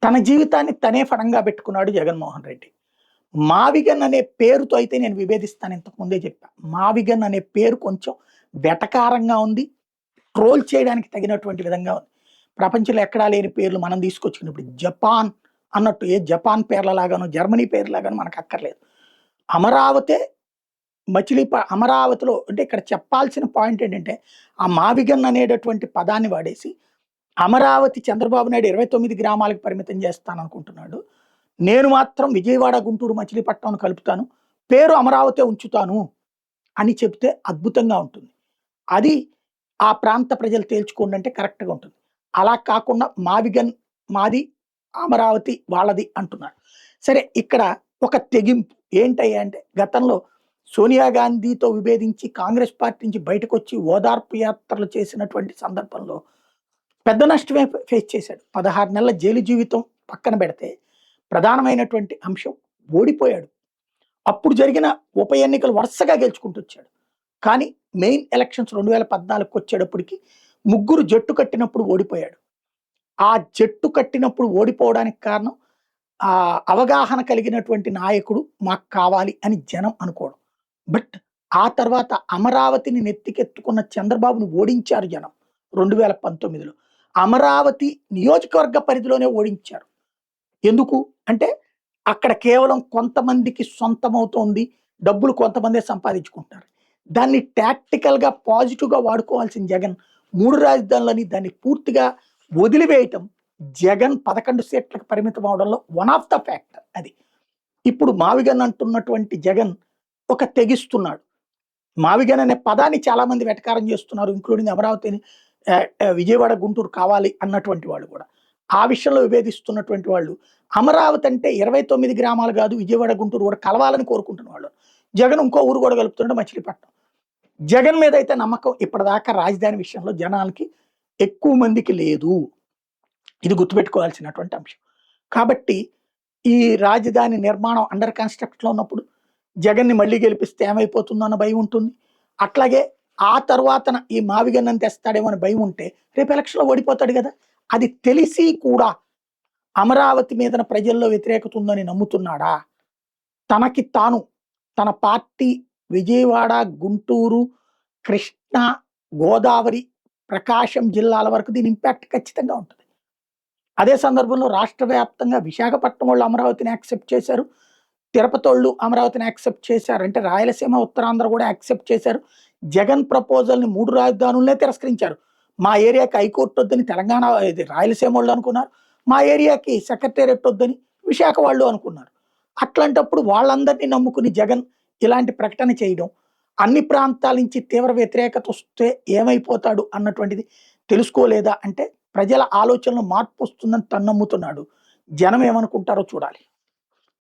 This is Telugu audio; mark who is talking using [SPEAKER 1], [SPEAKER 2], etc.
[SPEAKER 1] తన జీవితాన్ని తనే ఫడంగా పెట్టుకున్నాడు జగన్మోహన్ రెడ్డి. మావిగన్ అనే పేరుతో అయితే నేను విభేదిస్తాను, ఇంతకు ముందే చెప్పా. మావిగన్ అనే పేరు కొంచెం వెటకారంగా ఉంది. ట్రోల్ చేయడానికి తగినటువంటి విధంగా ఉంది. ప్రపంచంలో ఎక్కడా లేని పేర్లు మనం తీసుకొచ్చుకుని ఇప్పుడు జపాన్ అన్నట్టు ఏ జపాన్ పేర్లలాగానో జర్మనీ పేర్లలాగానో మనకు అక్కర్లేదు. అమరావతే అమరావతిలో అంటే ఇక్కడ చెప్పాల్సిన పాయింట్ ఏంటంటే ఆ మావిగన్ అనేటటువంటి పదాన్ని వాడేసి అమరావతి చంద్రబాబు నాయుడు 29 గ్రామాలకు పరిమితం చేస్తాననుకుంటున్నాడు. నేను మాత్రం విజయవాడ, గుంటూరు, మచిలీపట్నం కలుపుతాను. పేరు అమరావతి ఉంచుతాను అని చెప్తే అద్భుతంగా ఉంటుంది. అది ఆ ప్రాంత ప్రజలు తేల్చుకోండి అంటే కరెక్ట్‌గా ఉంటుంది. అలా కాకుండా మావిగన్ మాది, అమరావతి వాళ్ళది అంటున్నారు. సరే, ఇక్కడ ఒక తెగింపు ఏంటయ్యా అంటే గతంలో సోనియా గాంధీతో విభేదించి కాంగ్రెస్ పార్టీ నుంచి బయటకొచ్చి ఓదార్పు యాత్రలు చేసినటువంటి సందర్భంలో పెద్ద నష్టమే ఫేస్ చేశాడు. 16 నెలల జైలు జీవితం పక్కన పెడితే ప్రధానమైనటువంటి అంశం ఓడిపోయాడు. అప్పుడు జరిగిన ఉప ఎన్నికలు వరుసగా గెలుచుకుంటూ వచ్చాడు. కానీ మెయిన్ ఎలక్షన్స్ 2014కి వచ్చేటప్పటికి ముగ్గురు జట్టు కట్టినప్పుడు ఓడిపోయాడు. ఆ జట్టు కట్టినప్పుడు ఓడిపోవడానికి కారణం అవగాహన కలిగినటువంటి నాయకుడు మాకు కావాలి అని జనం అనుకోవడం. బట్ ఆ తర్వాత అమరావతిని నెత్తికెత్తుకున్న చంద్రబాబును ఓడించారు జనం 2019లో. అమరావతి నియోజకవర్గ పరిధిలోనే ఓడించారు. ఎందుకు అంటే అక్కడ కేవలం కొంతమందికి సొంతమవుతోంది, డబ్బులు కొంతమందే సంపాదించుకుంటారు. దాన్ని టాక్టికల్గా పాజిటివ్గా వాడుకోవాల్సిన జగన్ 3 రాజధానులని దాన్ని పూర్తిగా వదిలివేయటం జగన్ 11 సీట్లకు పరిమితం అవడంలో వన్ ఆఫ్ ద ఫ్యాక్టర్ అది. ఇప్పుడు మావిగన్ అంటున్నటువంటి జగన్ ఒక తెగిస్తున్నాడు. మావిగన్ అనే పదాన్ని చాలా మంది వెటకారం చేస్తున్నారు, ఇంక్లూడింగ్ అమరావతిని విజయవాడ, గుంటూరు కావాలి అన్నటువంటి వాళ్ళు కూడా. ఆ విషయంలో విభేదిస్తున్నటువంటి వాళ్ళు అమరావతి అంటే 29 గ్రామాలు కాదు, విజయవాడ, గుంటూరు కూడా కలవాలని కోరుకుంటున్న వాళ్ళు. జగన్ ఇంకో ఊరు కూడా కలుపుతుంటే మచిలీపట్నం. జగన్ మీద అయితే నమ్మకం ఇప్పటిదాకా రాజధాని విషయంలో జనాలకి ఎక్కువ మందికి లేదు. ఇది గుర్తుపెట్టుకోవాల్సినటువంటి అంశం. కాబట్టి ఈ రాజధాని నిర్మాణం అండర్ కన్స్ట్రక్షన్లో ఉన్నప్పుడు జగన్ని మళ్ళీ గెలిపిస్తే ఏమైపోతుందో అన్న భయం ఉంటుంది. అట్లాగే ఆ తర్వాతన ఈ మావిగన్నని తెస్తాడేమో అని భయం ఉంటే రేపు ఎలక్షన్లో ఓడిపోతాడు కదా. అది తెలిసి కూడా అమరావతి మీద ప్రజల్లో వ్యతిరేకత ఉందని నమ్ముతున్నాడా? తనకి తాను తన పార్టీ విజయవాడ, గుంటూరు, కృష్ణా, గోదావరి, ప్రకాశం జిల్లాల వరకు దీని ఇంపాక్ట్ ఖచ్చితంగా ఉంటుంది. అదే సందర్భంలో రాష్ట్ర వ్యాప్తంగా విశాఖపట్నం వాళ్ళు అమరావతిని యాక్సెప్ట్ చేశారు, తిరుపతి వాళ్ళు అమరావతిని యాక్సెప్ట్ చేశారు, అంటే రాయలసీమ, ఉత్తరాంధ్ర కూడా యాక్సెప్ట్ చేశారు. జగన్ ప్రపోజల్ని 3 రాజధానులనే తిరస్కరించారు. మా ఏరియాకి హైకోర్టు వద్దని తెలంగాణ రాయలసీమ వాళ్ళు అనుకున్నారు, మా ఏరియాకి సెక్రటేరియట్ వద్దని విశాఖ వాళ్ళు అనుకున్నారు. అట్లాంటప్పుడు వాళ్ళందరినీ నమ్ముకుని జగన్ ఇలాంటి ప్రకటన చేయడం, అన్ని ప్రాంతాల నుంచి తీవ్ర వ్యతిరేకత వస్తే ఏమైపోతాడు అన్నటువంటిది తెలుసుకోలేదా అంటే ప్రజల ఆలోచనలో మార్పు వస్తుందని తను నమ్ముతున్నాడు. జనం ఏమనుకుంటారో చూడాలి.